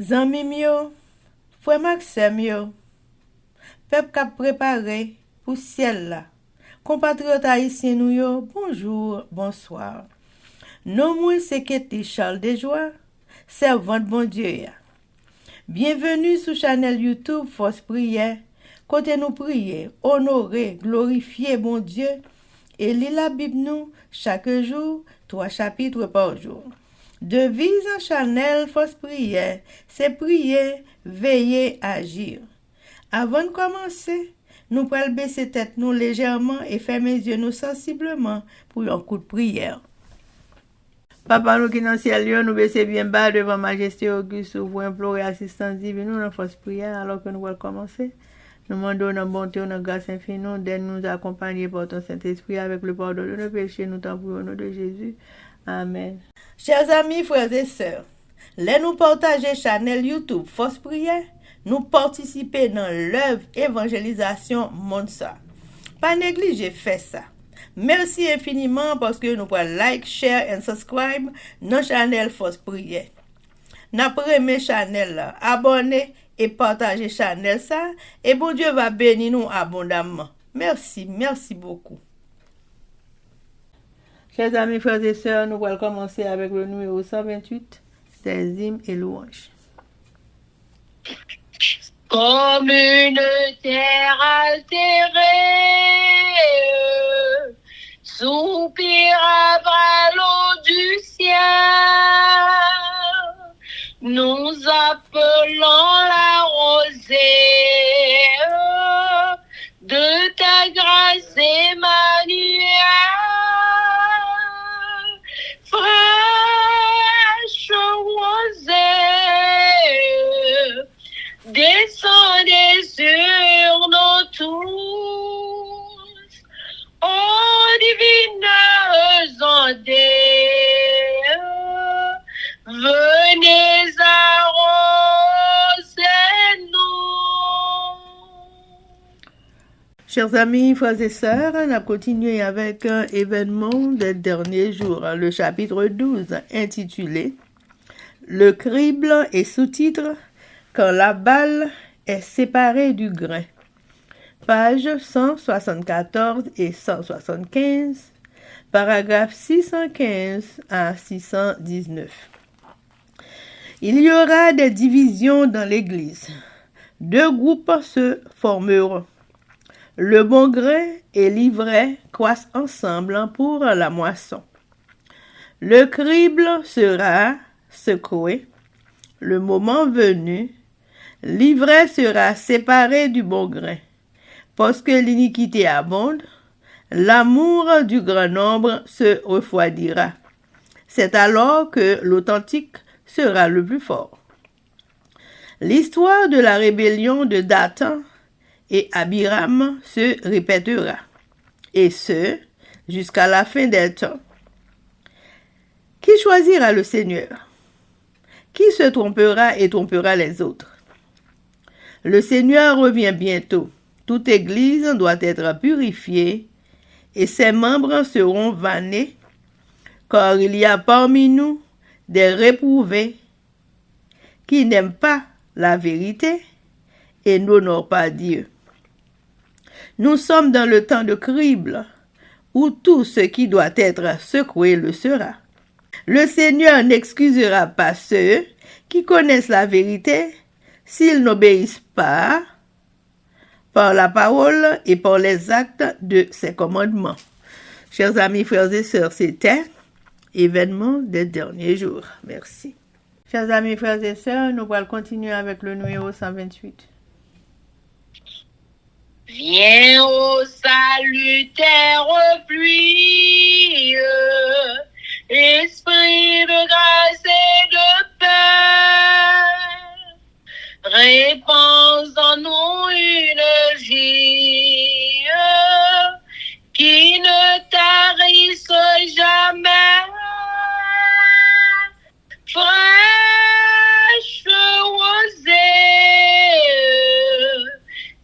Zanmim yo, frère Maxime yo, peuple k'ap préparé pour ciel là. Compatriotes haïtiens nous yo, bonjour, bonsoir. Non moi c'est Ketty Charles Desjoie, servante bon Dieu ya. Bienvenue sur channel YouTube Force Prière, côté nous prier, honorer, glorifier bon Dieu et lire la Bible nous chaque jour, 3 chapitres par jour. Devise en channel Force Prière, c'est prier, veiller, agir. Avant de commencer, nous pouvons baisser tête nous légèrement et fermer les yeux nous sensiblement pour un coup de prière. Papa nous qui dans le ciel, nous baissons bien bas devant Majesté Auguste pour implorer assistance divine nous dans Force Prière alors que nous allons commencer. Nous demandons notre bonté, notre grâce infinie, d'aide nous accompagner par ton Saint-Esprit avec le pardon de nos péchés, nous t'en prions au nom de Jésus. Amen. Chers amis, frères et sœurs, nous partager channel YouTube Force Prière, nous participer dans l'œuvre évangélisation Monsa. Pas négliger faire ça. Merci infiniment parce que nous pouvons like, share et subscribe dans channel Force Prière. N'après mes channel là, abonnez et partagez channel ça et bon Dieu va bénir nous abondamment. Merci beaucoup. Chers amis, frères et sœurs, nous allons commencer avec le numéro 128 des hymnes et louanges. Comme une terre altérée, soupire après l'eau du ciel, nous appelons la rosée de ta grâce Emmanuel. Fraîche rosée, descendez sur nous tous, ô divineuse ondée, venez arroser-nous. Chers amis, frères et sœurs, on a continué avec un événement des derniers jours, le chapitre 12, intitulé « Le crible » et sous-titre « Quand la balle est séparée du grain ». Pages 174 et 175, paragraphes 615 à 619. Il y aura des divisions dans l'Église. 2 groupes se formeront. Le bon grain et l'ivraie croissent ensemble pour la moisson. Le crible sera secoué. Le moment venu, l'ivraie sera séparée du bon grain. Parce que l'iniquité abonde, l'amour du grand nombre se refroidira. C'est alors que l'authentique sera le plus fort. L'histoire de la rébellion de Dathan et Abiram se répétera, et ce, jusqu'à la fin des temps. Qui choisira le Seigneur? Qui se trompera et trompera les autres? Le Seigneur revient bientôt. Toute église doit être purifiée, et ses membres seront vannés, car il y a parmi nous des réprouvés qui n'aiment pas la vérité et n'honorent pas Dieu. Nous sommes dans le temps de crible, où tout ce qui doit être secoué le sera. Le Seigneur n'excusera pas ceux qui connaissent la vérité s'ils n'obéissent pas par la parole et par les actes de ses commandements. Chers amis, frères et sœurs, c'était événement des derniers jours. Merci. Chers amis, frères et sœurs, nous allons continuer avec le numéro 128. Viens ô salutaire pluie, esprit de grâce et de paix, répands en nous une vie qui ne tarisse jamais. Fraîche rosée,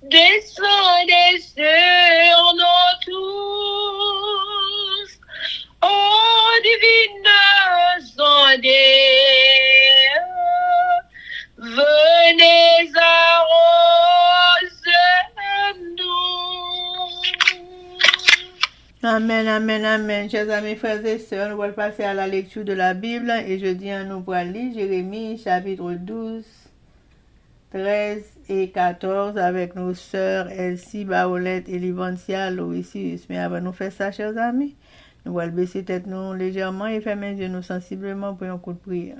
descendez sur nous tous, ô divine ondée, Amen, amen, amen. Chers amis, frères et sœurs, nous allons passer à la lecture de la Bible et je dis à nous pour lire Jérémie chapitre 12, 13 et 14 avec nos sœurs Elsie, Baolette et Livancia Loïsius. Mais avant de nous faire ça, chers amis, nous allons baisser tête nous légèrement et fermer les yeux nous sensiblement pour un coup de prière.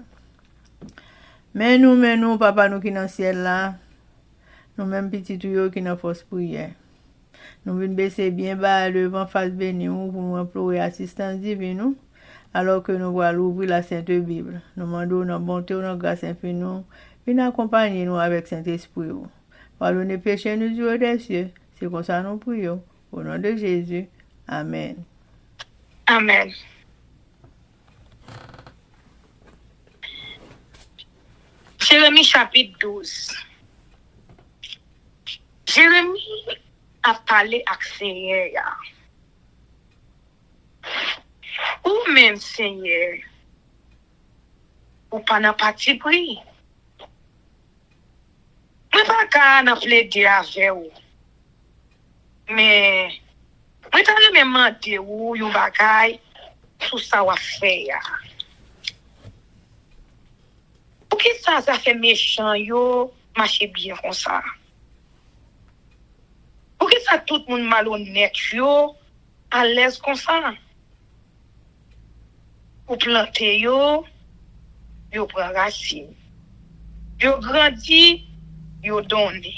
Mais nous, papa nous qui dans le ciel là, nous-mêmes petits tuyaux qui dans force prière. Nous venons baisser bien bas devant face béni pour nous implorer assistance divine alors que nous allons ouvrir la Sainte Bible. Nous demandons notre bonté, notre grâce infinie, puis accompagner nous avec Saint-Esprit. Pardonnez péché nous Dieu des cieux. C'est comme ça nous prions. Au nom de Jésus. Amen. Amen. Jérémie chapitre 12. Jérémie a parlé avec Seigneur. Ou même Seigneur, ou pas n'a pas de prix. Je ne pas qu'à n'a plaider avec vous. Mais, je t'ai même demandé ou yon bagay tout ça va faire. Pour qui ça fait méchant yo marche bien comme ça? Pour que ça tout le monde malhonnête yo à l'aise comme ça? Pour planter yo prend racine. Yo grandi, yo donné.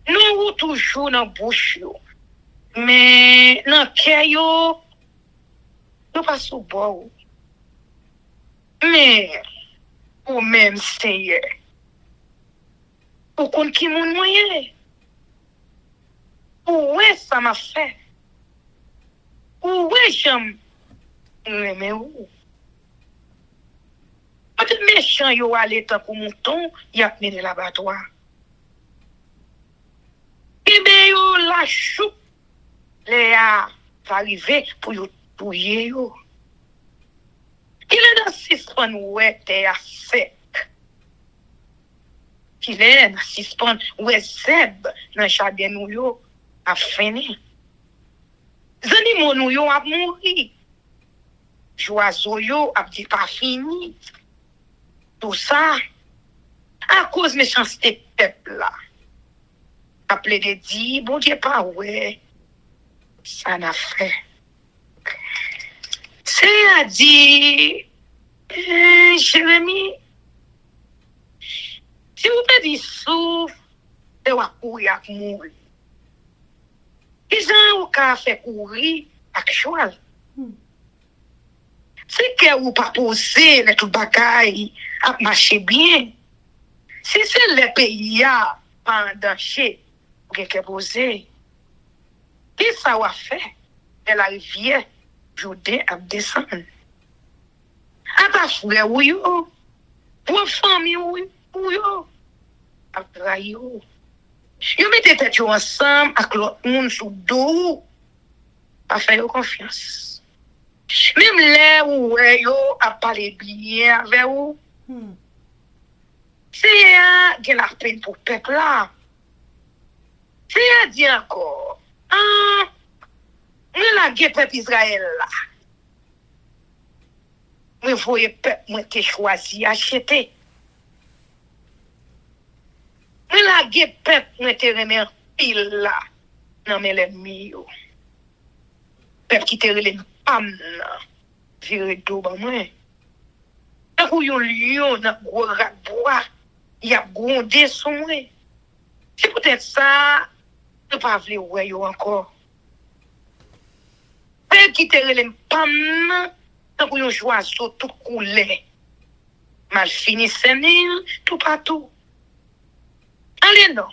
Nous toujours dans bouche yo. Mais dans cœur yo pas sous bord. Mais ou même Seigneur. Ou kon ki moun moyen. Ou ça m'a fait. Ou j'aime. Mais où? Peut-être méchant yo aller tant pour mouton, y a mené l'abattoir. Et bien yo la chou. Les a arrivé pour yo touyer yo. Il est dans 6 pan ouais terre sec. Il est dans 6 pan ouais zeb dans jardin nou yo a fini. Zanimou nou yo a mouri. Joazo yo a dit pas fini. Tout ça à cause de méchanceté peuple là. Appelé de dit bon Dieu pas ouais. Ça n'a fait. C'est à dire Jérémie, si vous me dites souffle, de wa courir ak mourir. Ils ont fait courir avec cheval. C'est que vous pas poser les tout bagaille à marcher bien. Si c'est le pays a pendant chez vous que poser. Qu'est-ce ça va faire? De la rivière Jourdain a descendre. A ta frère ou yo, pour famille ou yo, a trahi yo. Yo mette tête yo ensemble avec l'autre monde sous dos, pas faire confiance. Même là où yo a parlé bien avec vous, c'est la peine pour peuple là. C'est à dire encore, mais la guerre peuple Israël là. Mais voyez peuple moi t'ai choisi acheter. Mais la guerre peuple moi t'ai remis en pile là. Non mais l'ennemi yo. Peuple qui t'ai relé pam là. Viré dos ba moi. Tant que yon lion dans gros rat bois, il a grondé sur moi. C'est peut-être ça ne pas vouloir ouais yo encore. Peuple qui t'ai relé pam là. Tant que yon joiseau tout coulé. Mal fini senil tout partout. Allez non.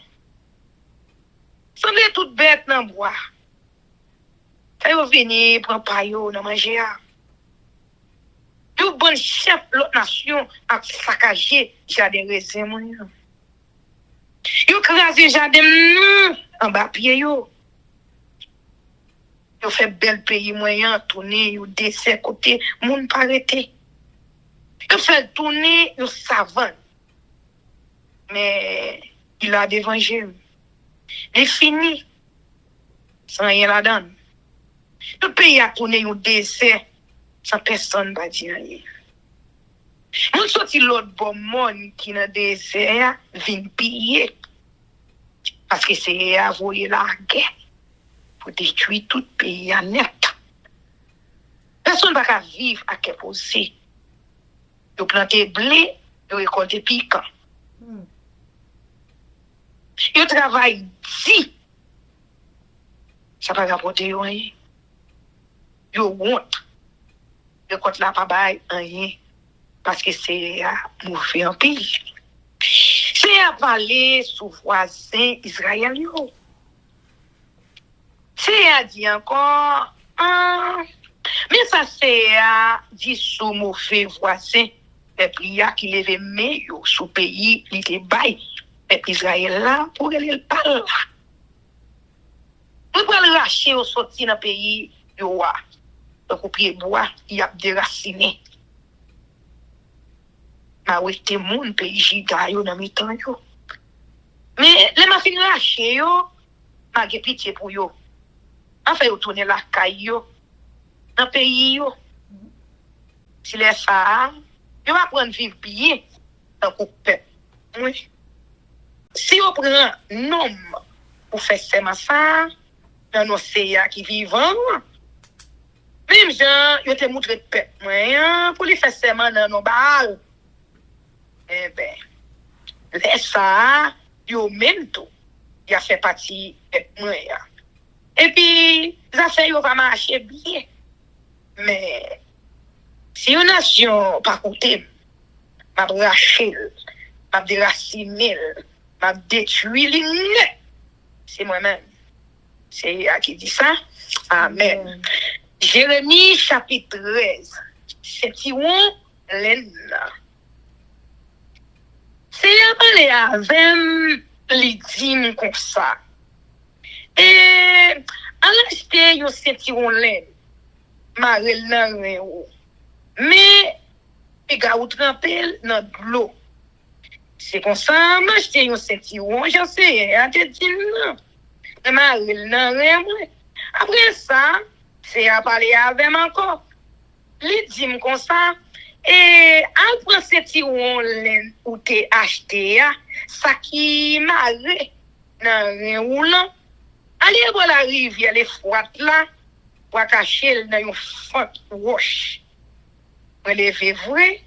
Semble tout bête dans bois. Ça yo vini prend pa yo dans manger. Yo bon chef l'autre nation a saccagé jardin raisin mon. Yo crasé jardin en bas pied yo. Yo fait bel pays moyen tourner yo descend côté moun pas arrêté. Yo fait tourner yo savant. Mais il a d'évangile. Il fini. sans rien là-dedans. Tout pays a tourné un désert sans personne va dire rien. Moun sorti l'autre bon monde qui dans désert vient piller. Parce que c'est avouer la guerre pour détruire tout pays en net. Personne ne va vivre à quel posé. Ils plantent blé, ils récoltent piquant. Ils travaillent dit. Ça va rapporter rien. Ils honte. Ils comptent là pas bail rien. Parce que c'est mauvais en pile. C'est à parler sous voisin Israël. C'est à dire encore, mais ça c'est à dire sous mauvais voisin, les prières qui levaient meilleur sous pays, il était bail, et Israël là, pour aller le parler. Nous pouvons le lâcher au sortir dans le pays, le coupier bois, il a déraciné. Ma oui, t'es mon pays giga yo dans mes temps yo. Mais les ma fin lâché yo, ma ge pitié pour yo. En fait, yo tourner la caille yo dans pays yo. Si les ça, yo va prendre vivre bien dans coupe. Oui. Si on prend nom pour faire ça dans l'océan qui vivant, même gens yo te montre peuple moi pour lui faire serment dans nos balles. Eh ben, laisse ça, yo même tout, il a fait partie de moi. Et puis, ça fait yo va marcher bien. Mais, si une nation pas côté, m'a braché, m'a déraciné, m'a détruit l'inné, c'est moi-même. C'est à qui dit ça? Amen. Jérémie chapitre 13, c'est Tiron l'enna. C'est à parler avec les dîmes comme ça. Et à l'acheter, yo sentiron laine, marel nan ren ou. Mais, et ga ou trempel dans l'eau. C'est comme ça, m'acheter yo sentiron, j'en sais, à te dire non. Marel nan ren ou. Après ça, c'est à parler avec encore. Les dîmes comme ça. Et en prend sentiron laine ou te acheté, ça qui marre nan ren ou là. Allez voir la rivière, les froides là, pour cacher dans une fente roche. Pour lever vrai,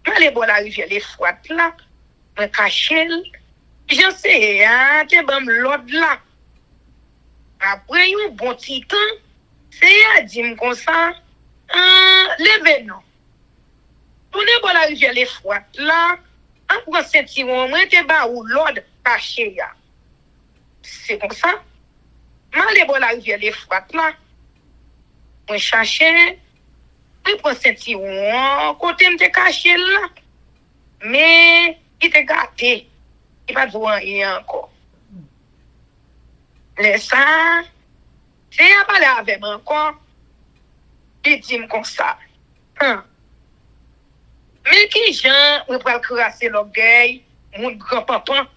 allez voir la rivière, les froides là, pour cacher. Je sais, te bam l'autre là. Après, un bon petit temps, c'est à dire comme ça, levez non. Tournez voir la rivière, les froides là, en prend sentiron, moi te ba ou l'autre caché ya. C'est comme ça. M'aller voir la rivière les froides là. Moi chercher, puis prend sentiron, côté me te caché là. Mais il te gâté. Il pas voir rien encore. Laisse ça. C'est à parler avec moi encore. Il dit comme ça. Mais qui gens on peut crasser l'orgueil, mon grand-papa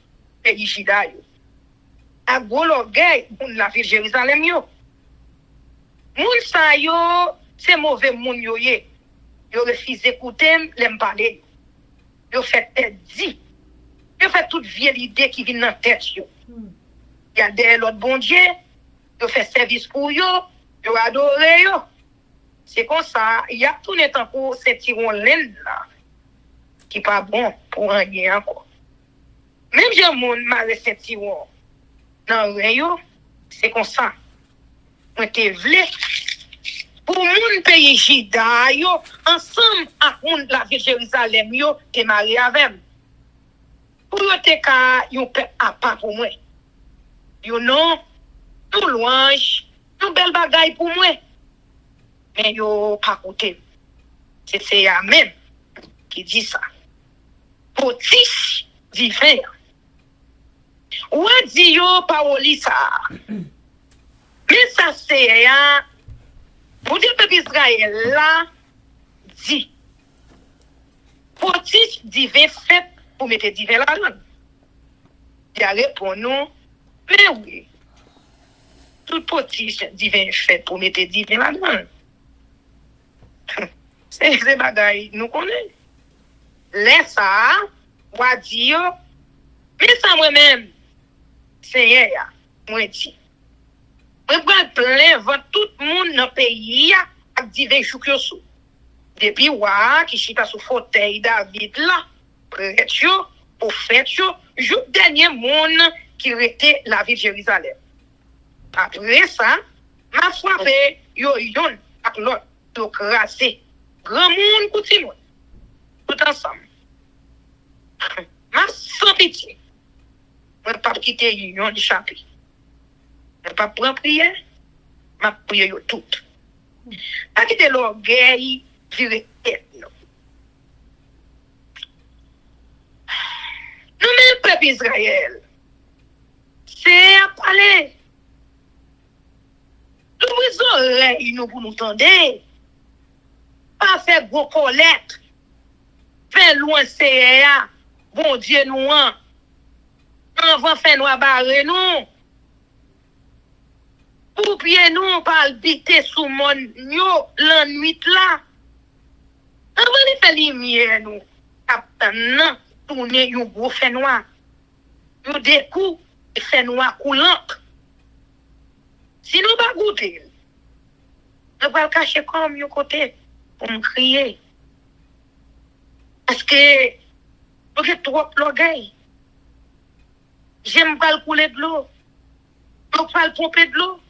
pays Jida yo. A gros l'orgueil pour la ville Jérusalem yo. Moun sa yo, c'est mauvais moun yo ye. Yo refuse écouter, l'aime parler. Yo fait tête dit. Yo fait toute vieille idée qui vient dans tête yo. Y a des l'autre bon Dieu, yo fait service pour yo adore yo. C'est comme ça, y a tout le temps pour ces tiron laine là qui pas bon pour un gain encore. Même j'ai moun m'a ces tiron dans rien, c'est comme ça. On te vle pour moun pays Jida yo ensemble à moun la ville Jérusalem yo te marié avec. Pour yo te ka yon peuple à part pour moi. Yo non, tout louange, tout bel bagay pour moi. Mais yo pas côté. C'est Amen qui dit ça. Potiche divin. Ou dit yo paroli ça. Mais ça c'est pour dire peuple Israël là dit potiche divin fait pour mettre divin là. Il a répondu nous mais oui. tout petit divin fait pour mettre divin là-dedans. C'est bagaille, nous connaissons. Laisse ça, va dire, mais ça moi-même, c'est moi dit. Je vais plein vent tout le monde dans le pays avec divin choukiosu. Depuis qui chita sous fauteuil David là, prêtre pour fête jour dernier monde qui était la ville de Jérusalem. Après ça, m'a frappé yon avec l'autre, to crasé. Grand monde continue. Tout ensemble. M'a sans pitié. Je ne pas quitter yon du chapitre. Je ne pas prendre prière. M'a prié yo tout. Pas quitter l'orgueil virer tête. Nous-mêmes, peuple Israël, c'est à parler. Nous oreilles nous pour nous tendre. Pas faire gros collecte. Faire loin CA. Bon Dieu nous en. On va faire nous barrer nous. Pour pied nous par biter sous mon yo la nuit là. On va faire lumière nous. Captain tourner un gros fait noir. Yo des coups fait noir coulant. Si nous pas goûter, nous va le cacher comme un côté pour me crier. Parce que nous avons trop l'orgueil. J'aime pas le couler de l'eau. Je ne pas le pomper de l'eau.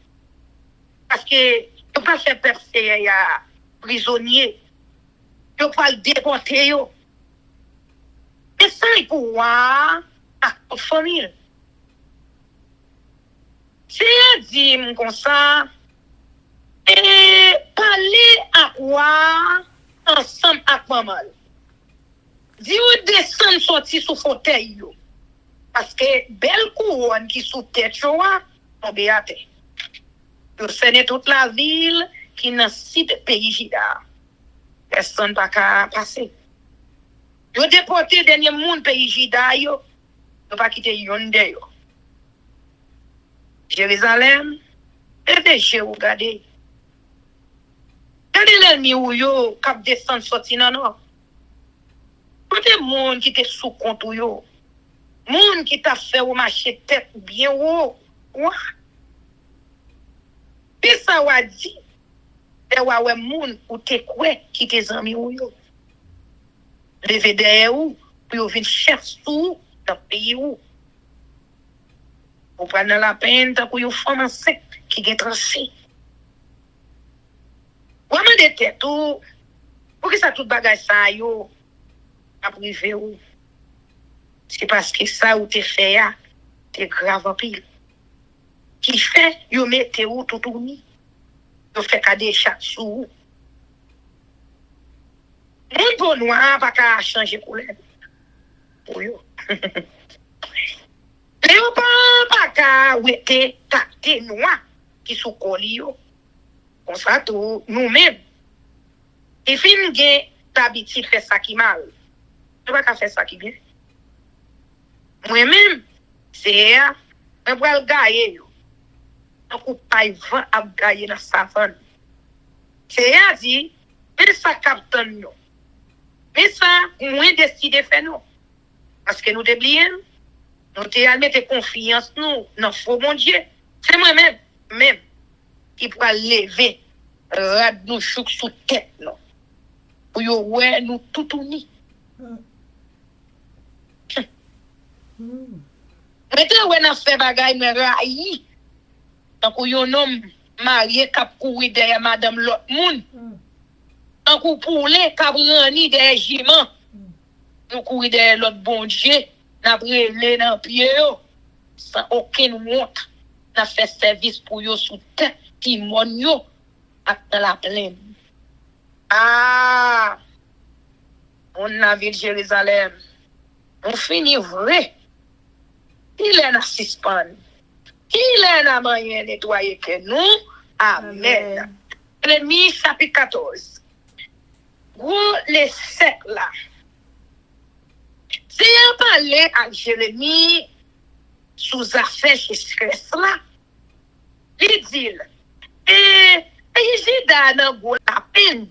Parce que je ne pas faire percer à prisonnier. Je ne pas le déporter. Mais ça, il faut voir à la famille. Si elle dit comme ça, et parler à quoi ensemble avec maman. Dis ou descendre sortir sous fauteuil. Parce que belle couronne qui sous tête, tombe à terre. Yo sene toute la ville qui n'a site pays Jida. Personne pas qu'à passer. Yo déporté dernier monde pays Jida yo pas quitter yon de yo. Jérusalem, et déjà regardez. Regardez l'ennemi ou yo cap descend sorti nan non. Tout le monde qui te sous compte ou yo. Monde qui t'a fait ou marcher tête bien haut. Et ça wa dit, et wa moun ou te kwe qui te zami ou yo. Leve derrière ou, pour yo vin chef sous dans pays ou. Ou prendre la peine tant que yo femme enceinte qui gen tranché. Ou amande tête ou, pour que ça tout bagage ça yo a privé ou. C'est parce que ça ou te fait ya, te grave en pile. Qui fait, yo mette ou tout tourni. Yo fait cadet chaque sou. Moun bon noir pas qu'à changer couleur. Pour yo. Yo pas qu'à ouete tacté noir qui sous coli yo. Comme ça tout nous-mêmes. Et fin gen d'habitude fait ça qui mal. Yo pas qu'à faire ça qui bien. Moi-même, c'est un bral gaye yo. Un coup paille vent à gaye dans savane. C'est à dire, mais ça capte nous. Mais ça, moins décidé faire nous. Parce que nous déblions, nous te mettre confiance nous dans faux bon Dieu. C'est moi-même, qui pourra lever, rad nous chouk sous tête nous. Pour yo ouais nous tout unis. Maintenant, on a fait bagaille, mais raï. Donc, yon homme marié cap courir derrière madame l'autre moun. Donc, ou pour les cap rani derrière jiman. Nous courir derrière l'autre bon Dieu. N'a brûlé dans pied yo. Sans aucune honte. N'a fait service pour yo sous tête. Qui mon yo. Dans la plaine. Ah! On a vu Jérusalem. On finit vrai. Il est dans suspens. Il est dans moyen nettoyer que nous. Amen. Jérémie chapitre 14. Gros les secs là. Si on parlait à Jérémie sous affaire chez stress là, Li dit, pays Juda nan go la peine.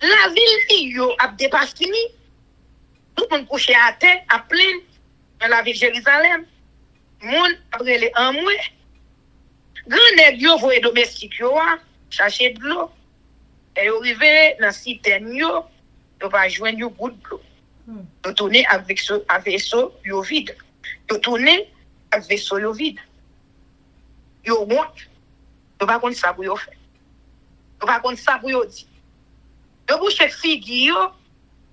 La ville yo ap dépasse fini. Tout le monde couché à terre, à plein, dans la ville de Jérusalem. Moun après les un mois. Grand nèg yo voye domestique yo chercher de l'eau. Et yo rive dans citerne yo va joindre yo goutte d'eau. Yo tourner avec vaisseau yo vide. Yo tourner avec vaisseau yo vide. Yo monte. Yo pas connait ça pour yo faire. Yo pas connait ça pour yo dire. Yo bouche figue yo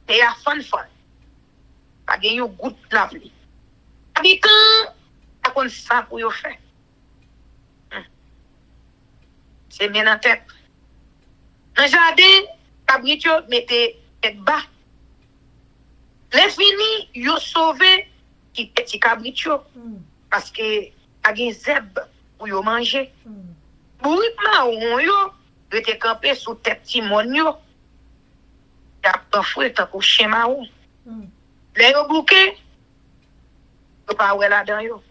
et a fan. Pas gen yo goutte la pluie. Habitant pas connait ça pour yo faire. C'est bien en tête. Dans le jardin, cabrit yo mette tête bas. Les fini, yo sauvé qui petit cabrit yo. Parce que a gen zeb pour yo manger. Bourri marron yo, rete campé sous tête timon yo. Ya pas fouet tant pour chien marron. Les yo bouquet, yo pas ouais là-dedans yo.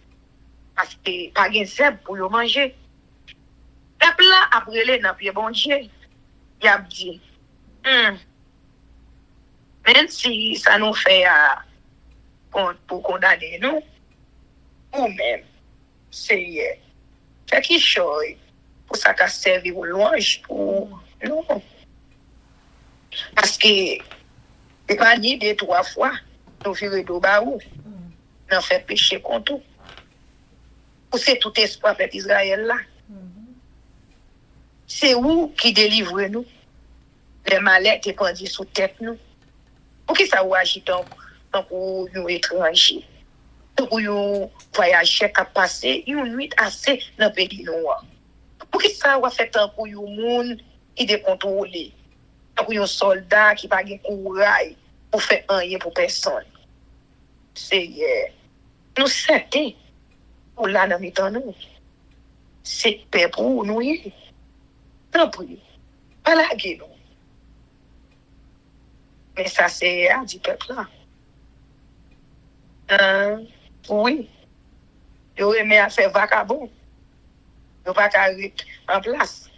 Parce que pas gen zeb pour yo manger. Peuple là, après les dans pied bon Dieu, il a dit, même si ça nous fait pour condamner nous, ou même, c'est quelque chose pour ça qu'a servi au louange pour nous. Parce que, c'est pas ni deux, trois fois, nous virons de barou, nous fait péché contre tout. C'est tout espoir peuple Israël là. C'est où qui délivre nous? Les malades qui pendus sous tête nous. Pour qui ça ou agit tant pour nous étrangers? Pour nous voyageurs qui passé une nuit assez dans le pays noir. Pour qui ça ou fait tant pour nous monde qui décontrôlé? Pour nous soldats qui pas de courage pour faire rien pour personne. C'est nous certains pour là dans mi-temps nous. C'est paix pour nous. Non plus, pas la gueule. Mais ça, c'est du peuple là. Oui, ils auraient aimé faire vagabond. Ils n'ont pas qu'à en place.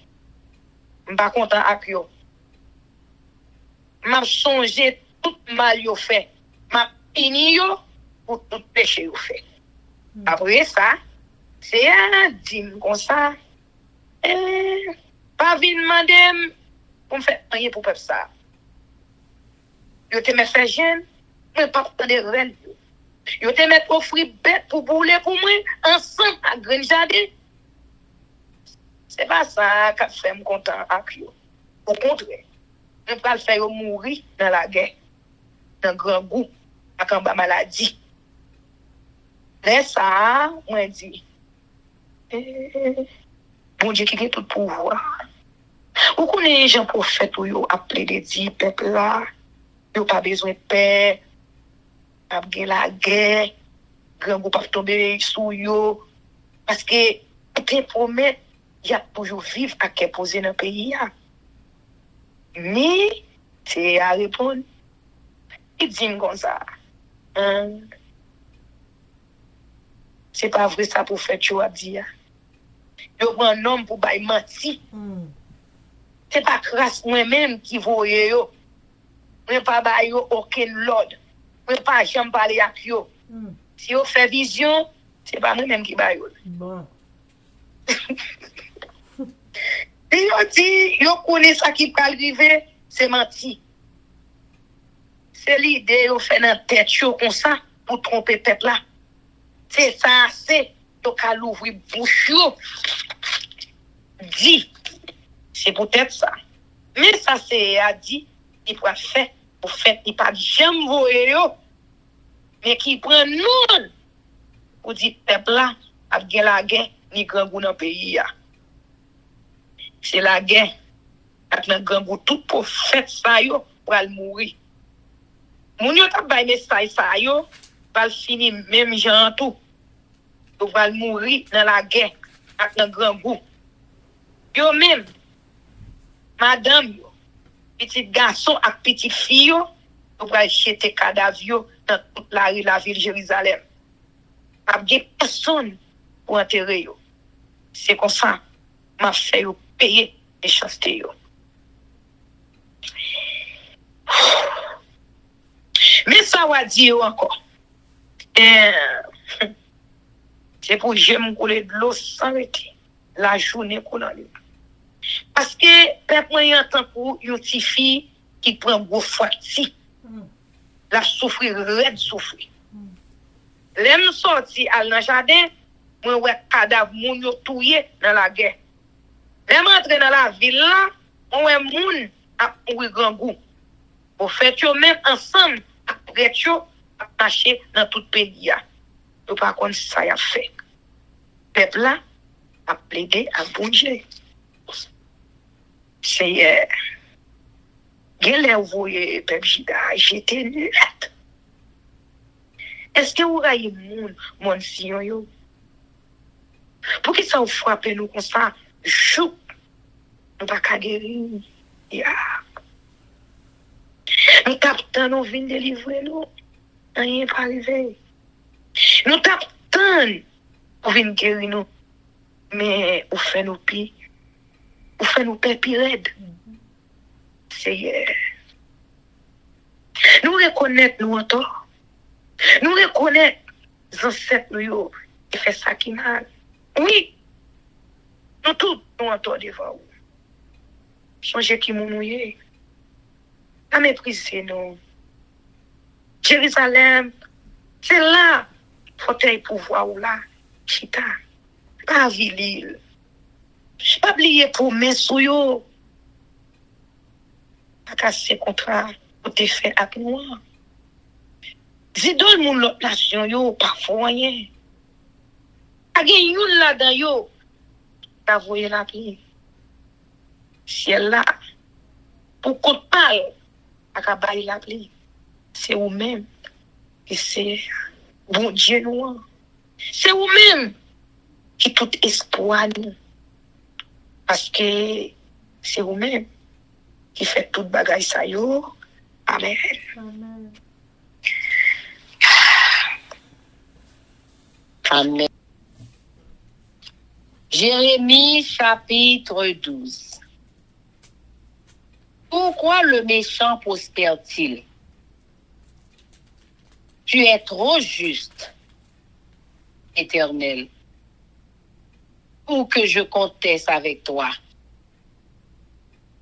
Je ne suis pas content avec eux. Je vais changer tout mal qu'ils fait. Je vais punir pour tout péché qu'ils fait. Après ça, c'est un dîme comme ça. Pas venir demander pour me faire rien pour faire ça. Je te mets fait jeune, mais pas pour des rêves. Je te mets offrir bête pour bouler pour moi, ensemble à Green Jardin. C'est pas ça qui fait me content avec eux. Au contraire, je vais le faire mourir dans la guerre, dans le grand goût, avec une maladie. Mais ça, moi, dit, bon Dieu qui a tout pouvoir. Ou connaît les gens prophètes ou yo appelé des dix peuple là, yo pas besoin de paix, pas de la guerre, grand groupe pas tomber sous yo parce que te promet y a toujours vivre à qu'est posé dans le pays là. Mais c'est à répondre. Il dit comme ça. C'est pas vrai ça pour faire tu a dit. Yo prend un homme pour bailler menti. C'est pas grâce moi-même qui voyais yo. Je pas bailler yo aucun l'ordre. Je pas jamais parler avec yo. Si yo fait vision, c'est pas moi-même qui baille yo. Bon. Et yo dit yo connaît ça qui va arriver, c'est menti. C'est l'idée yo fait dans tête yo comme ça pour tromper peuple là. C'est ça, c'est to ka l'ouvrir bouche yo. Dit c'est peut-être ça. Mais ça c'est à dit il faut faire pour faire il pas jamais voyer yo. Mais qui prend nous pour dire peuple là a gagné la guerre ni grand goût dans pays là. C'est la guerre avec le grand goût tout prophète ça yo pour mourir. Moun yo t'a bay message ça yo va finir même gens tout. Yo va mourir dans la guerre avec le grand goût. Yo même madame yo petit garçon ak petite fille yo va jeter cadavre yo dans toute la ville de Jérusalem. Pas de personne pour enterrer yo. C'est comme ça, m'a fait payer les chancetés. Mais ça va dire encore. C'est pour j'aime couler de l'eau sans arrêter. La journée qu'on a. Parce que, peuple, il y a un temps pour une petite fille qui prend gros fatigue. La souffrir, raide souffrir. L'aime sorti à dans jardin, moi ouais cadavre moun yo touye dans la guerre. L'aime entrer dans la ville là, on ouais moun a oui grand goût. Pour faire yo même ensemble après yo attaché dans tout pays là. Yo pas connait ça y a fait. Peuple là a plaidé à bouger. C'est gèle voye peuple jida j'étais net. Est-ce que vous avez mon sillon yo? Pour que ça vous frappe nous comme ça? Chou! On va pas guérir. Nous tapons, nous venons délivrer nous. Rien pas arrivé. Nous tapons, nous venons guérir nous. Mais on fait nos pieds. On fait nos pieds raide. C'est nous reconnaître nous en tort. Nous reconnaissons les ancêtres nous qui fait ça qui mal. Oui, nous tous nous entendons devant vous. Changer qui nous mouillé. À mépriser nous. Jérusalem, c'est là, fauteuil pouvoir ou là, chita. Pas vilil. Pas oublier pour mes souillons. Pas casser contrat pour te faire avec moi. Si tout le monde l'autre nation yo pas rien. A gen yon là dans yo ta voyer la pluie. Ciel là pour qu'on parle à bailler la pluie. C'est vous même et c'est bon Dieu nous. C'est vous même qui tout espoir nous. Parce que c'est vous même qui fait toute bagaille ça yo. Amen. Amen. Amen. Jérémie chapitre 12. Pourquoi le méchant prospère-t-il? Tu es trop juste, Éternel, pour que je conteste avec toi.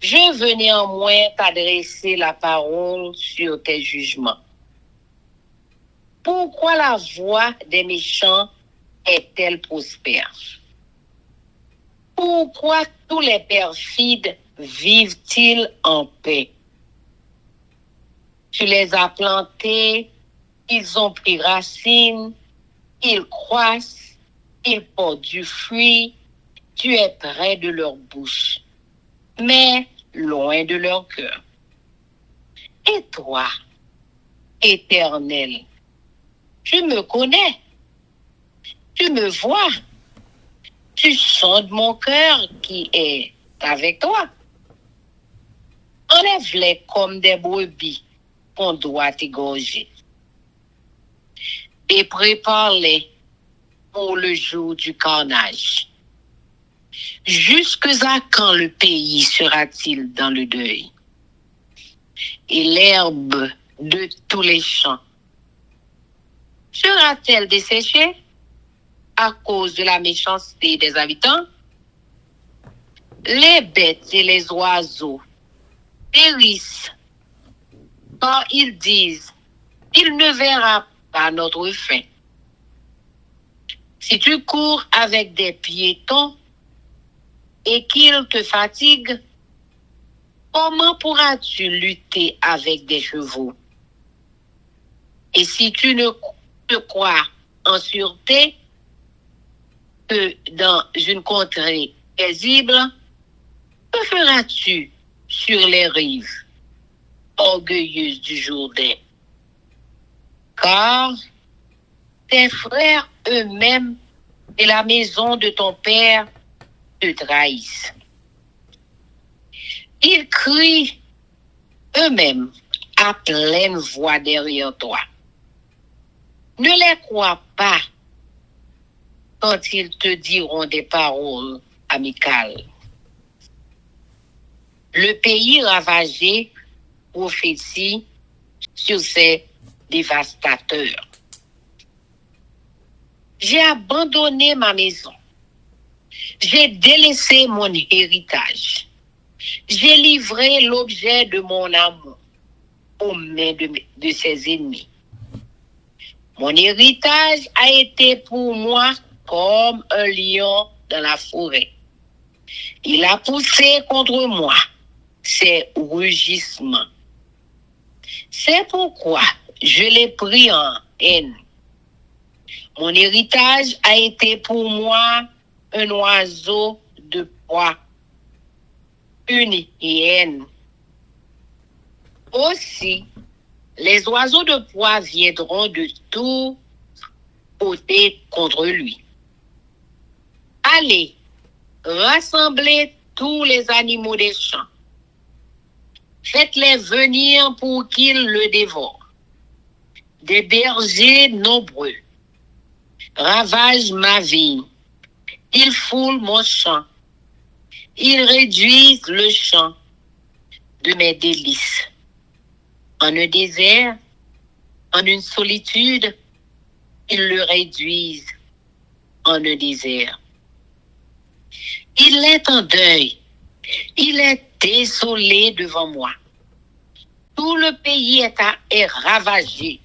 Je veux néanmoins t'adresser la parole sur tes jugements. Pourquoi la voix des méchants est-elle prospère? Pourquoi tous les perfides vivent-ils en paix? Tu les as plantés, ils ont pris racine, ils croissent, ils portent du fruit, tu es près de leur bouche, mais loin de leur cœur. Et toi, Éternel, tu me connais, tu me vois, tu sondes mon cœur qui est avec toi. Enlève-les comme des brebis qu'on doit égorger et prépare-les pour le jour du carnage. Jusqu'à quand le pays sera-t-il dans le deuil? Et l'herbe de tous les champs sera-t-elle desséchée à cause de la méchanceté des habitants? Les bêtes et les oiseaux périssent quand ils disent « Il ne verra pas notre fin ». Si tu cours avec des piétons et qu'ils te fatiguent, comment pourras-tu lutter avec des chevaux? Et si tu ne te crois en sûreté que dans une contrée paisible, que feras-tu sur les rives orgueilleuses du Jourdain? Car tes frères eux-mêmes et la maison de ton père te trahissent. Ils crient eux-mêmes à pleine voix derrière toi. Ne les crois pas. quand ils te diront des paroles amicales. Le pays ravagé prophétie sur ces dévastateurs. J'ai abandonné ma maison. J'ai délaissé mon héritage. J'ai livré l'objet de mon amour aux mains de ses ennemis. Mon héritage a été pour moi comme un lion dans la forêt. Il a poussé contre moi ses rugissements. C'est pourquoi je l'ai pris en haine. Mon héritage a été pour moi un oiseau de proie, une hyène. Aussi, les oiseaux de proie viendront de tous côtés contre lui. Allez, rassemblez tous les animaux des champs. Faites-les venir pour qu'ils le dévorent. Des bergers nombreux ravagent ma vigne. Ils foulent mon champ. Ils réduisent le champ de mes délices. En un désert, en une solitude, ils le réduisent en un désert. Il est en deuil. Il est désolé devant moi. Tout le pays est ravagé.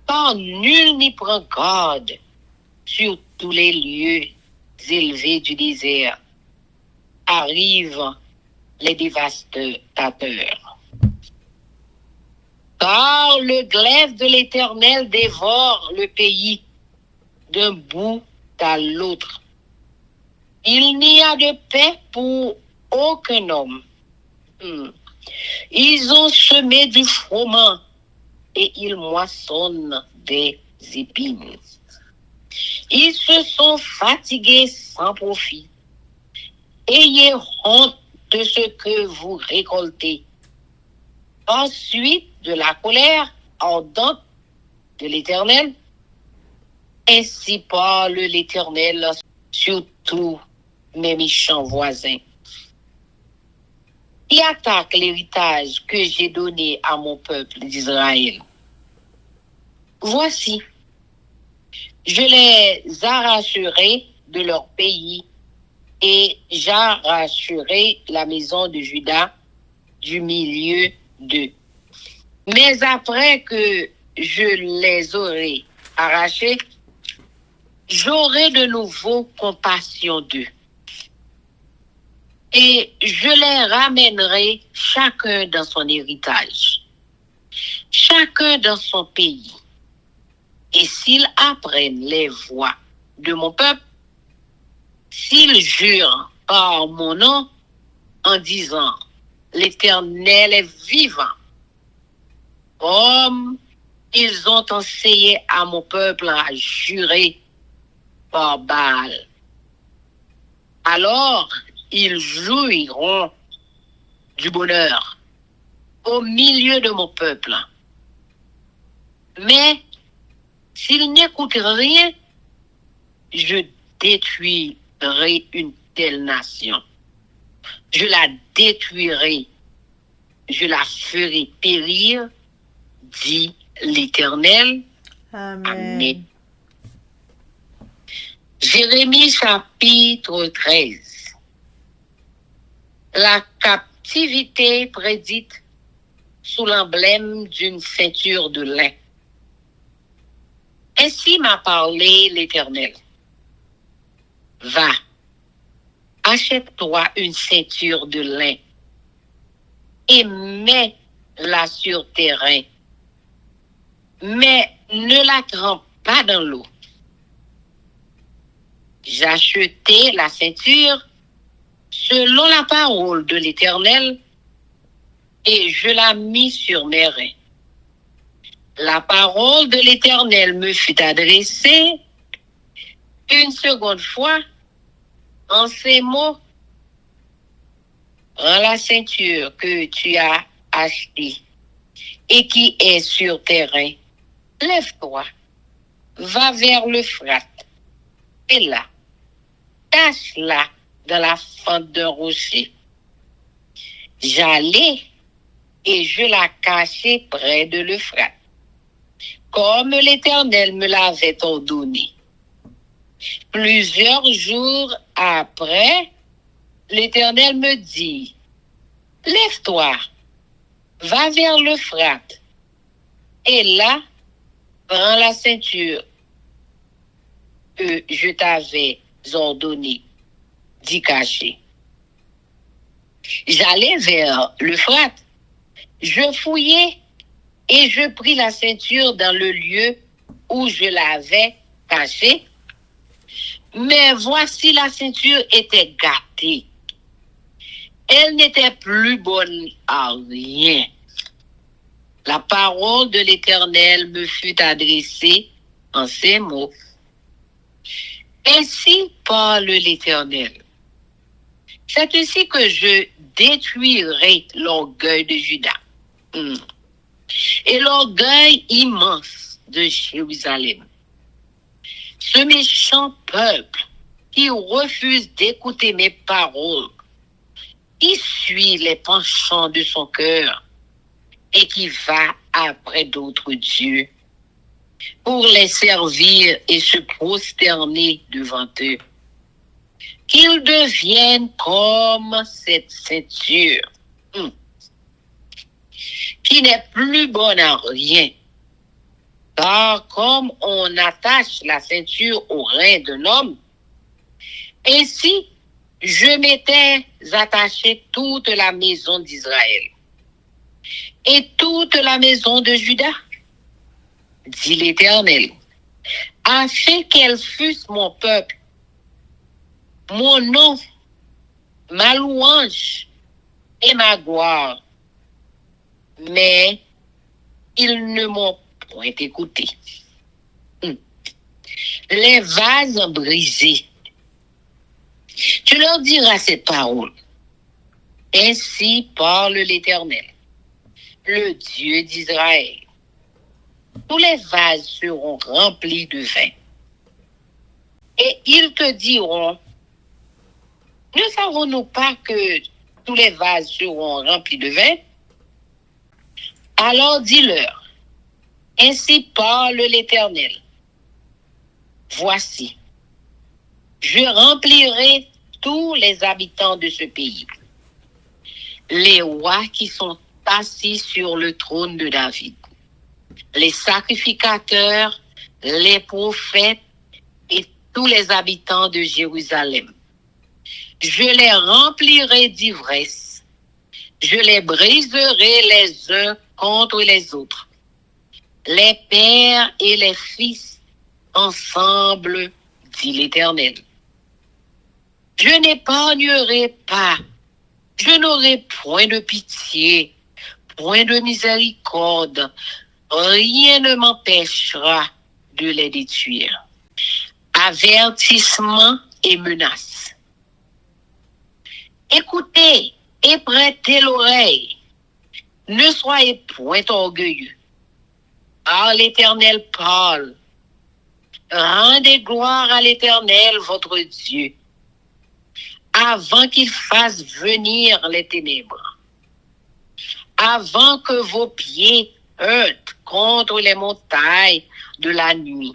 Car nul n'y prend garde sur tous les lieux élevés du désert. Arrivent les dévastateurs. Car le glaive de l'Éternel dévore le pays d'un bout à l'autre. Il n'y a de paix pour aucun homme. Ils ont semé du froment et ils moissonnent des épines. Ils se sont fatigués sans profit. Ayez honte de ce que vous récoltez. Ensuite, de la colère ardente de l'Éternel, ainsi parle l'Éternel sur tous mes méchants voisins. Qui attaque l'héritage que j'ai donné à mon peuple d'Israël. Voici, je les arracherai de leur pays et j'arracherai la maison de Juda du milieu d'eux. Mais après que je les aurai arrachés, j'aurai de nouveau compassion d'eux. Et je les ramènerai chacun dans son héritage, chacun dans son pays. Et s'ils apprennent les voies de mon peuple, s'ils jurent par mon nom en disant « L'Éternel est vivant », comme ils ont enseigné à mon peuple à jurer par Baal, alors ils jouiront du bonheur au milieu de mon peuple. Mais s'ils n'écoutent rien, je détruirai une telle nation. Je la détruirai, je la ferai périr, dit l'Éternel. Amen. Amen. Jérémie chapitre 13. La captivité prédite sous l'emblème d'une ceinture de lin. Ainsi m'a parlé l'Éternel. Va, achète-toi une ceinture de lin et mets-la sur tes reins. Mais ne la trempe pas dans l'eau. J'ai acheté la ceinture selon la parole de l'Éternel et je la mis sur mes reins. La parole de l'Éternel me fut adressée une seconde fois en ces mots. Prends la ceinture que tu as achetée et qui est sur tes reins. Lève-toi, va vers l'Euphrate Et là, cache-la dans la fente d'un rocher. J'allais et je la cachai près de l'Euphrate, comme l'Éternel me l'avait ordonné. Plusieurs jours après, l'Éternel me dit, lève-toi, va vers l'Euphrate, et là, prends la ceinture que je t'avais ordonnée d'y cacher. J'allais vers l'Euphrate, je fouillai et je pris la ceinture dans le lieu où je l'avais cachée. Mais voici, la ceinture était gâtée. Elle n'était plus bonne à rien. La parole de l'Éternel me fut adressée en ces mots. Ainsi parle l'Éternel. C'est ainsi que je détruirai l'orgueil de Juda et l'orgueil immense de Jérusalem. Ce méchant peuple qui refuse d'écouter mes paroles, qui suit les penchants de son cœur et qui va après d'autres dieux pour les servir et se prosterner devant eux. Qu'ils deviennent comme cette ceinture qui n'est plus bonne à rien. Car comme on attache la ceinture au rein d'un homme, ainsi je m'étais attaché toute la maison d'Israël et toute la maison de Juda, dit l'Éternel, afin qu'elles fussent mon peuple, mon nom, ma louange et ma gloire. Mais ils ne m'ont point écouté. Les vases brisés. Tu leur diras cette parole. Ainsi parle l'Éternel, le Dieu d'Israël. Tous les vases seront remplis de vin. Et ils te diront, ne savons-nous pas que tous les vases seront remplis de vin? Alors dis-leur, ainsi parle l'Éternel. Voici, je remplirai tous les habitants de ce pays, les rois qui sont assis sur le trône de David, les sacrificateurs, les prophètes et tous les habitants de Jérusalem. Je les remplirai d'ivresse, je les briserai les uns contre les autres, les pères et les fils ensemble, dit l'Éternel. Je n'épargnerai pas, je n'aurai point de pitié, point de miséricorde, rien ne m'empêchera de les détruire. Avertissement et menace. Écoutez et prêtez l'oreille. Ne soyez point orgueilleux. Car l'Éternel parle. Rendez gloire à l'Éternel, votre Dieu, avant qu'il fasse venir les ténèbres, avant que vos pieds heurtent contre les montagnes de la nuit.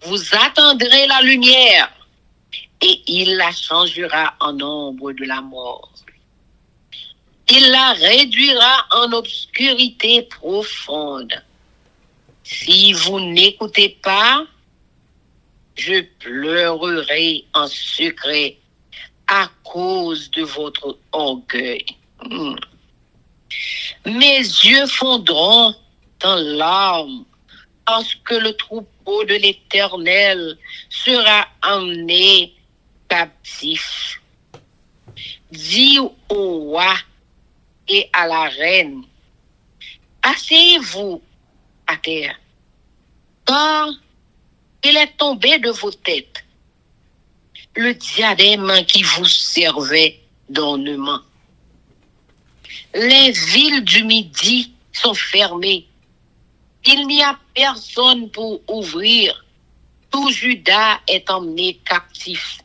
Vous attendrez la lumière, et il la changera en ombre de la mort. Il la réduira en obscurité profonde. Si vous n'écoutez pas, je pleurerai en secret à cause de votre orgueil. Mes yeux fondront en larmes lorsque le troupeau de l'Éternel sera emmené captif. Dis au roi et à la reine, asseyez-vous à terre, car il est tombé de vos têtes le diadème qui vous servait d'ornement. Les villes du Midi sont fermées. Il n'y a personne pour ouvrir. tout Juda est emmené captif.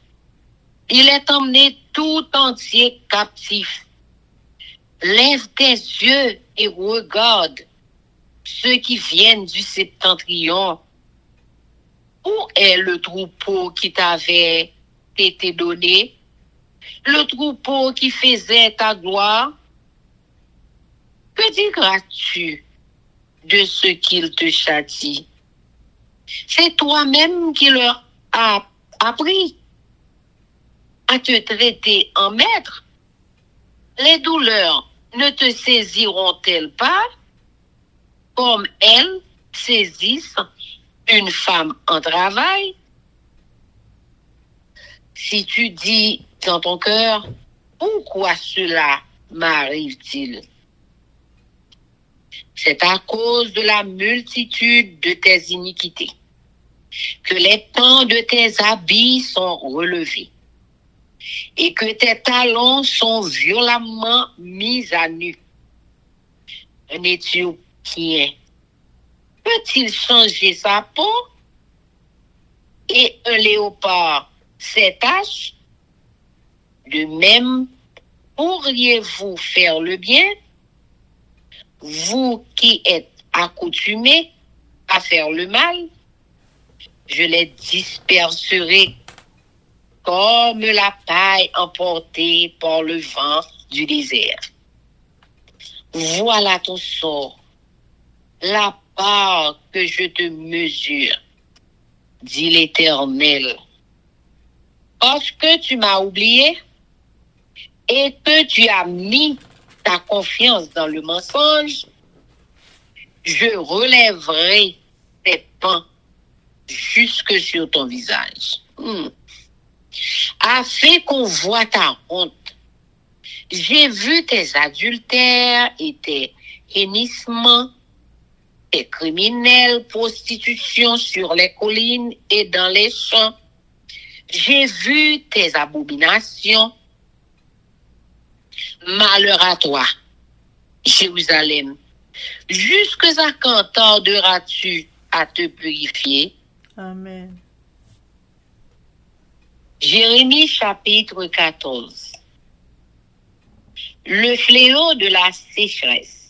Il est emmené tout entier captif. Lève tes yeux et regarde ceux qui viennent du septentrion. Où est le troupeau qui t'avait été donné? Le troupeau qui faisait ta gloire? Que diras-tu de ce qu'il te châtie? C'est toi-même qui leur as appris à te traiter en maître. Les douleurs ne te saisiront-elles pas comme elles saisissent une femme en travail? Si tu dis dans ton cœur, pourquoi cela m'arrive-t-il? C'est à cause de la multitude de tes iniquités que les pans de tes habits sont relevés et que tes talons sont violemment mis à nu. Un Éthiopien peut-il changer sa peau et un léopard ses taches? De même, pourriez-vous faire le bien, vous qui êtes accoutumés à faire le mal? Je les disperserai comme la paille emportée par le vent du désert. Voilà ton sort, la part que je te mesure, dit l'Éternel. Parce que tu m'as oublié et que tu as mis ta confiance dans le mensonge, je relèverai tes pans jusque sur ton visage. Afin qu'on voit ta honte. J'ai vu tes adultères et tes hennissements, tes criminelles prostitutions sur les collines et dans les champs. J'ai vu tes abominations. Malheur à toi, Jérusalem. Jusqu'à quand tarderas-tu à te purifier? Amen. Jérémie chapitre 14. Le fléau de la sécheresse.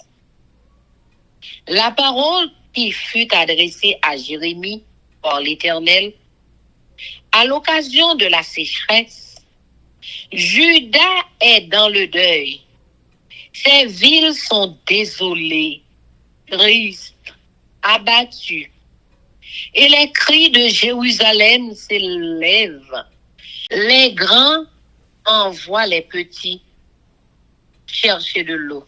La parole qui fut adressée à Jérémie par l'Éternel à l'occasion de la sécheresse. Juda est dans le deuil. Ses villes sont désolées, tristes, abattues. Et les cris de Jérusalem s'élèvent. Les grands envoient les petits chercher de l'eau.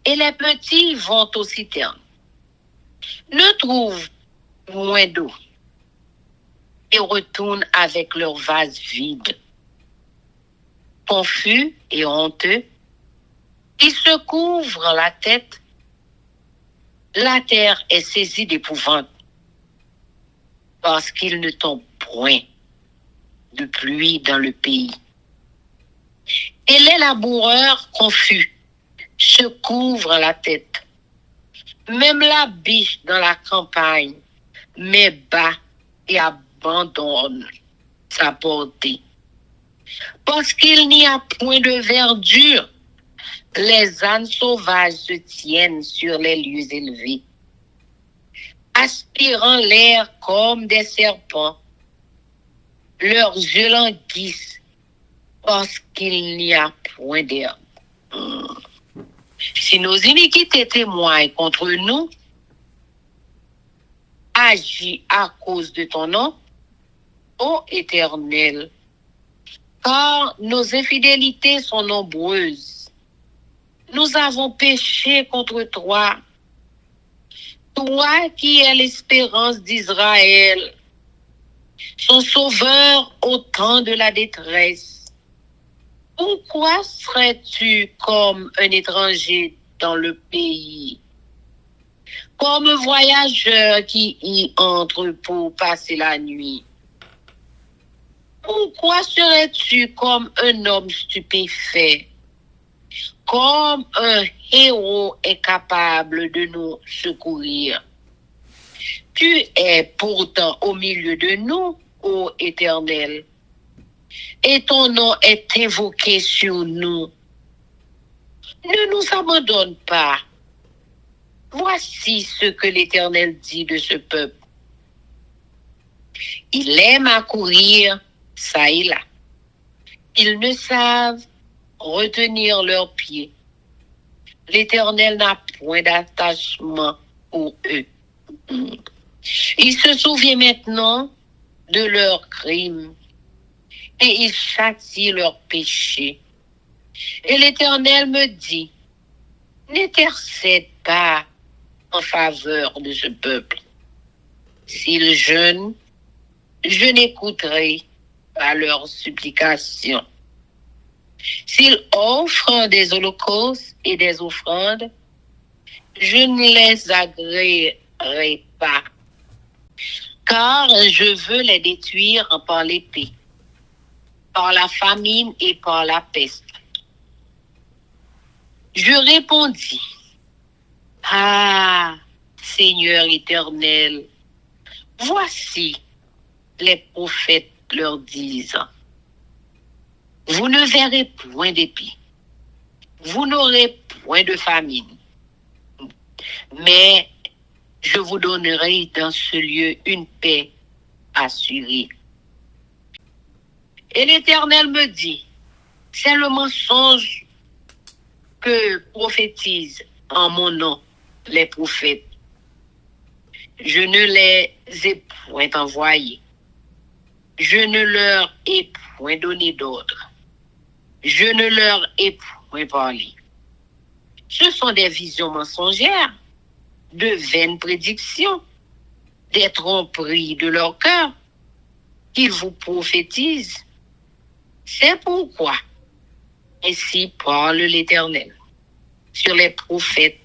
Et les petits vont aux citernes. Ne trouvent moins d'eau. Et retournent avec leurs vases vides. Confus et honteux, ils se couvrent la tête. La terre est saisie d'épouvante parce qu'il ne tombe point de pluie dans le pays. Et les laboureurs confus se couvrent la tête. Même la biche dans la campagne met bas et abandonne sa portée. Parce qu'il n'y a point de verdure, les ânes sauvages se tiennent sur les lieux élevés, aspirant l'air comme des serpents. Leurs yeux languissent parce qu'il n'y a point d'herbe. Si nos iniquités témoignent contre nous, agis à cause de ton nom, ô Éternel, car nos infidélités sont nombreuses. Nous avons péché contre toi. Toi qui es l'espérance d'Israël, son sauveur au temps de la détresse. Pourquoi serais-tu comme un étranger dans le pays, comme un voyageur qui y entre pour passer la nuit? Pourquoi serais-tu comme un homme stupéfait, comme un héros incapable de nous secourir? Tu es pourtant au milieu de nous, ô Éternel, et ton nom est invoqué sur nous. Ne nous abandonne pas. Voici ce que l'Éternel dit de ce peuple. Il aime à courir ça et là. Ils ne savent retenir leurs pieds. L'Éternel n'a point d'attachement pour eux. Il se souvient maintenant de leurs crimes et il châtie leurs péchés. Et l'Éternel me dit, n'intercède pas en faveur de ce peuple. S'ils jeûnent, je n'écouterai pas leurs supplications. S'ils offrent des holocaustes et des offrandes, je ne les agréerai pas, car je veux les détruire par l'épée, par la famine et par la peste. Je répondis, ah, Seigneur éternel, voici les prophètes leur disent, vous ne verrez point d'épée, vous n'aurez point de famine, mais je vous donnerai dans ce lieu une paix assurée. Et l'Éternel me dit, c'est le mensonge que prophétisent en mon nom les prophètes. Je ne les ai point envoyés. Je ne leur ai point donné d'ordre. Je ne leur ai point parlé. Ce sont des visions mensongères, de vaines prédictions, des tromperies de leur cœur qu'ils vous prophétisent. C'est pourquoi, ainsi parle l'Éternel, sur les prophètes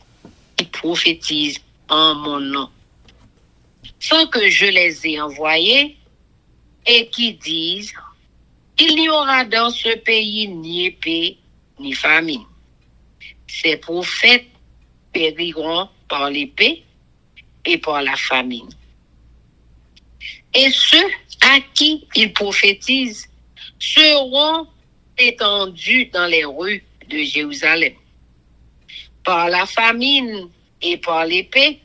qui prophétisent en mon nom, sans que je les ai envoyés, et qui disent, il n'y aura dans ce pays ni épée, ni famine. Ces prophètes périront par l'épée et par la famine. Et ceux à qui ils prophétisent seront étendus dans les rues de Jérusalem. Par la famine et par l'épée,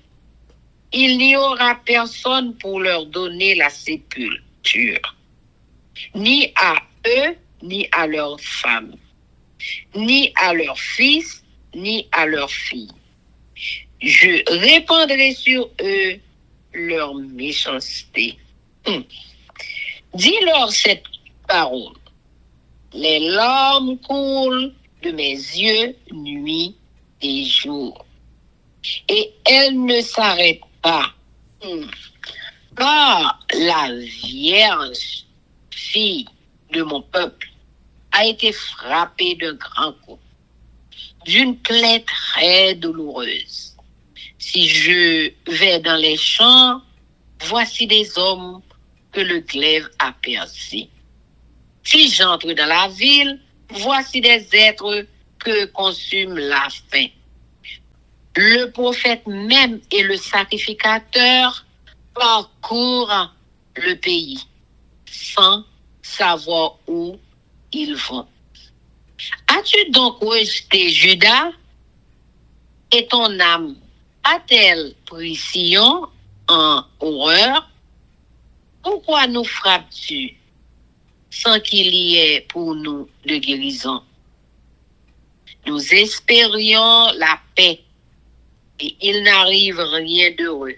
il n'y aura personne pour leur donner la sépulture, ni à eux, ni à leurs femmes, ni à leurs fils, ni à leurs filles. Je répandrai sur eux leur méchanceté. Dis-leur cette parole. Les larmes coulent de mes yeux nuit et jour. Et elles ne s'arrêtent pas. Car la vierge, fille de mon peuple, a été frappée d'un grand coup, d'une plaie très douloureuse. Si je vais dans les champs, voici des hommes que le glaive a percés. Si j'entre dans la ville, voici des êtres que consume la faim. Le prophète même et le sacrificateur parcourent le pays sans savoir où ils vont. As-tu donc rejeté Juda et ton âme a-t-elle pris Sion en horreur? Pourquoi nous frappes-tu sans qu'il y ait pour nous de guérison? Nous espérions la paix et il n'arrive rien d'heureux.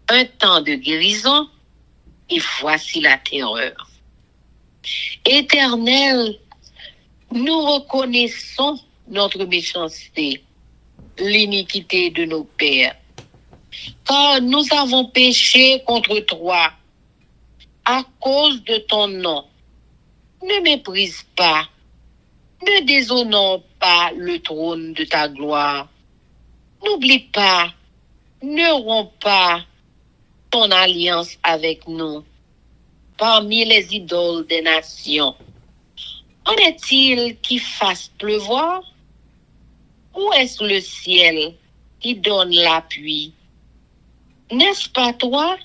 Un temps de guérison et voici la terreur. Éternel, nous reconnaissons notre méchanceté, l'iniquité de nos pères, car nous avons péché contre toi à cause de ton nom. Ne méprise pas, ne déshonore pas le trône de ta gloire. N'oublie pas, ne romps pas ton alliance avec nous parmi les idoles des nations. En est-il qui fasse pleuvoir? Où est-ce le ciel qui donne la pluie? N'est-ce pas toi,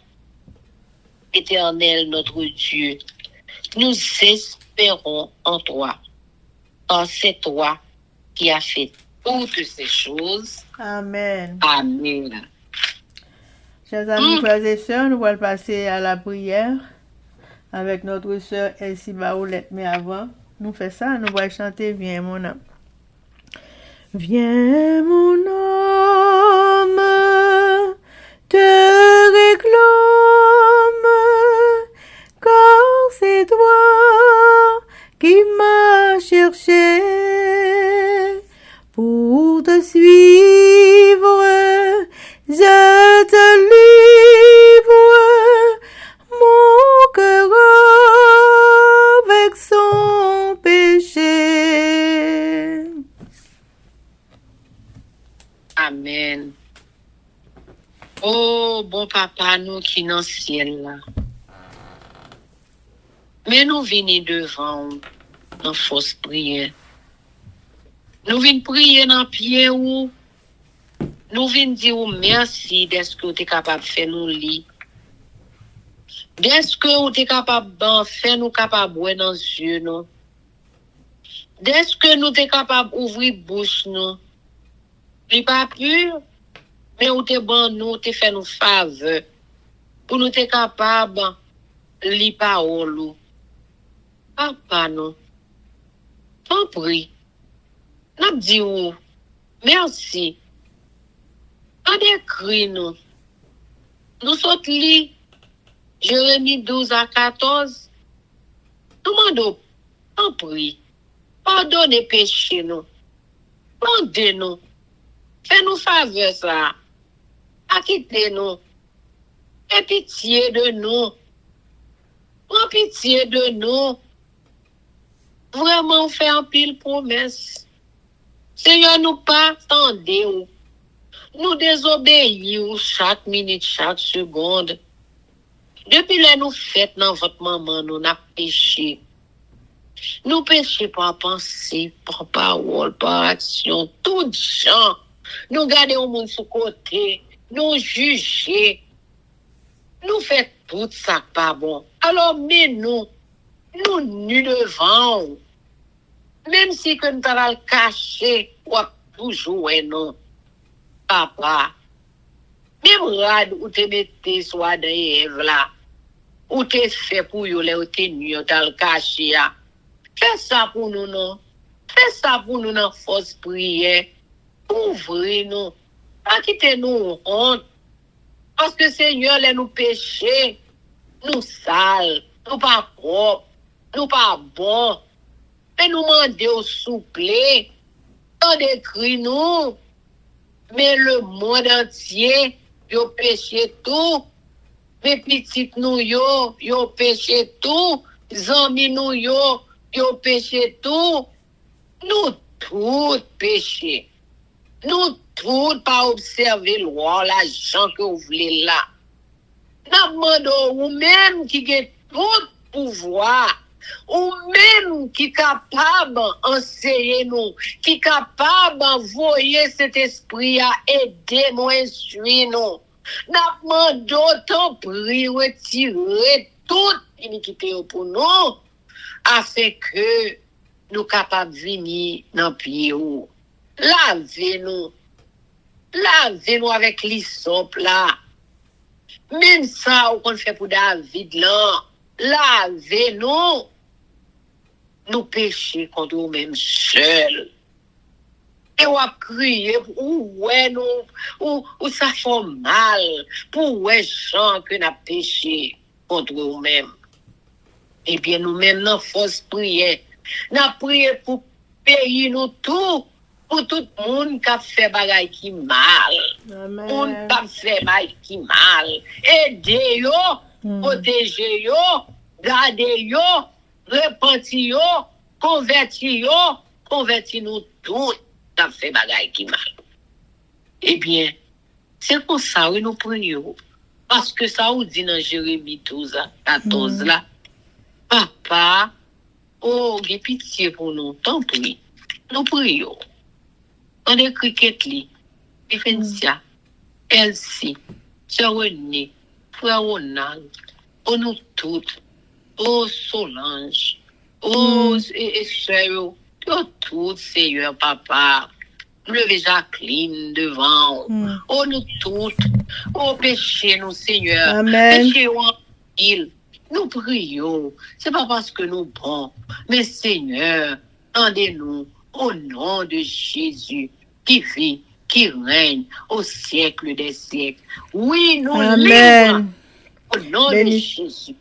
Éternel notre Dieu? Nous espérons en toi, car c'est toi qui as fait toutes ces choses. Amen. Amen. Chers amis, frères et sœurs, nous allons passer à la prière avec notre sœur Elsie Baoulette. Mais avant, nous faisons ça, nous allons chanter Viens mon âme. Viens mon âme, te réclame, car c'est toi qui m'as cherché pour te suivre. Je te livre mon cœur avec son péché. Amen. Oh, bon papa, nous qui dans le ciel là. Mais nous venons devant dans fausse prière. Nous venons prier dans pied ou nous venons dire merci d'être que tu es capable de faire nous lire. D'être que tu es capable de faire nous capable de voir dans les yeux nous. D'être que nous sommes capables d'ouvrir la bouche nous. Il n'est pas pur, mais où t'es bon nous, t'es fait nous faveur. Pour nous t'es capable de lire parole. Papa nous, t'en prie. Nous disons merci. On écrit nous. Nous sommes lire Jérémie 12 à 14. Nous demandons, t'en prie. Pardonnez péché nous. Pardonnez-nous. Fais-nous faveur ça. Acquittez-nous. Aie pitié de nous. Prends pitié de nous. Vraiment, fait un pile promesse. Seigneur, nous pas attendez. Nous désobéissons chaque minute, chaque seconde. Depuis là, nous faites dans votre maman, nous n'a péché. Nous péchons par pensée, par parole, par action, tout gens. Nous gardons au monde sous côté, nous juger, nous faisons tout ça pas bon. Alors, mais nous nus devant, même si que nous allons le cacher, ou toujours, non, papa. Même rad où te mettez soit dans Ève là, où te fait pour yo, là, où te nu, t'as le caché, fais ça pour nous, non. Fais ça pour nous, dans force prière. Ouvrez-nous. Pas quittez-nous honte. Parce que Seigneur, les nous péchés, nous sales, nous pas propres, nous pas bons. Mais nous demandons au souple, tant d'écrit nous. Mais le monde entier, yo péché tout. Mais petites nous yo péché tout. Zami nous yo péché tout. Nous tous péché. Nous tous pas observer loi, l'argent que vous voulez là. Nous demandons ou même qui a tout pouvoir, ou même qui est capable d'enseigner nous, qui est capable d'envoyer cet esprit à aider nous, instruire nous. Nous demandons tant prix retirer toute iniquité pour nous, afin que nous capables de venir dans le pied. Lavez-nous avec l'hysope là. Même ça, qu'on fait pour David là. Lavez-nous. Nous péchons contre nous-mêmes seuls. Et on a crié pour ouais nous, ou ça fait mal, pour ouais gens que nous péché contre nous-mêmes. Eh bien, nous-mêmes, nous force prière. Nous prié pour payer nous tout. Pour tout le monde qui a fait bagaille qui mal. Amen. Monde qui a fait bagaille qui mal. Aidez-yo, protégez-yo, gardez-yo, repentez-yo, convertis-nous tous qui a fait bagaille qui mal. Eh bien, c'est pour ça que nous prions. Parce que ça vous dit dans Jérémie 12, 14 là. Papa, oh, j'ai pitié pour nous, tant pis. Nous prions. On écrit Ketli, Ifencia, Elsie, Sœur René, Frère Ronald, nous toutes, Solange, et sœur, toutes, Seigneur, papa, levez Jacqueline devant, nous toutes, péché nous, Seigneur, Amen. péché en il. Nous prions, c'est pas parce que nous bons, mais Seigneur, rendez-nous au nom de Jésus qui vit, qui règne au siècle des siècles. Oui, nous Amen. au nom de Jésus.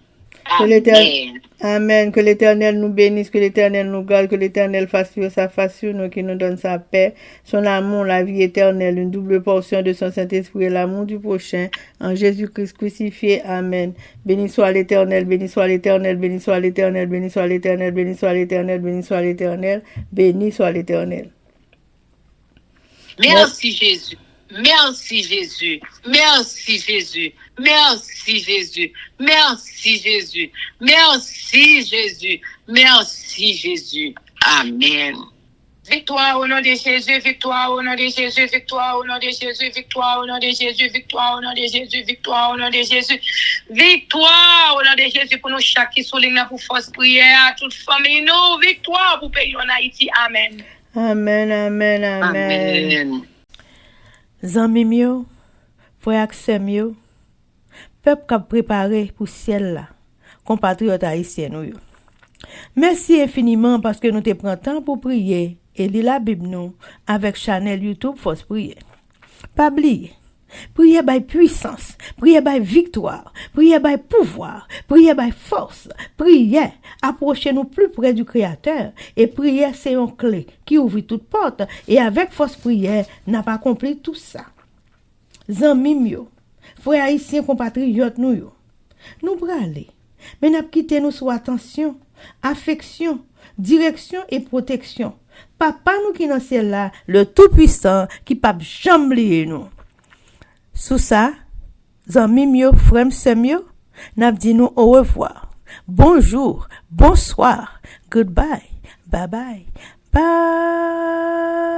Amen. Amen. Que l'Éternel nous bénisse, que l'Éternel nous garde, que l'Éternel fasse sur sa face sur nous, qui nous donne sa paix, son amour, la vie éternelle, une double portion de son Saint-Esprit et l'amour du prochain, en Jésus-Christ crucifié. Amen. Béni soit l'Éternel, béni soit l'Éternel, béni soit l'Éternel, béni soit l'Éternel, béni soit l'Éternel, béni soit l'Éternel, béni soit l'Éternel. Merci Jésus. Merci Jésus. Merci Jésus. Merci Jésus. Merci Jésus. Merci Jésus. Merci Jésus. Amen. Victoire au nom de Jésus, victoire au nom de Jésus, victoire au nom de Jésus, victoire au nom de Jésus, victoire au nom de Jésus, victoire au nom de Jésus, victoire au nom de Jésus pour nous chaque qui souligne pour force prière à toute famille, nous, victoire pour pays en Haïti. Amen. Amen, amen, amen. Amen. Zanmim yo, frère Aksem yo, peuple qui a préparé pour ciel là, compatriotes haïtiens nous yo. Merci infiniment parce que nous te prenons temps pour prier et lire la Bible nous avec channel YouTube Force Prière. Pas oublier, prier by puissance, prier by victoire, prier by pouvoir, prier by force, prier, approchez-nous plus près du Créateur et prier c'est une clé qui ouvre toute porte et avec force prière n'a pas accompli tout ça. Zanmim yo, frères haïtiens compatriotes nous yo, nous bralé, mais n'a quitté nous sous attention, affection, direction et protection. Papa nous qui dans ciel là, le tout-puissant qui pas jamais oublier nous. Sous ça, zanmim yo, frère sœur yo, n'a dit nous au revoir. Bonjour, bonsoir, goodbye, bye bye, bye.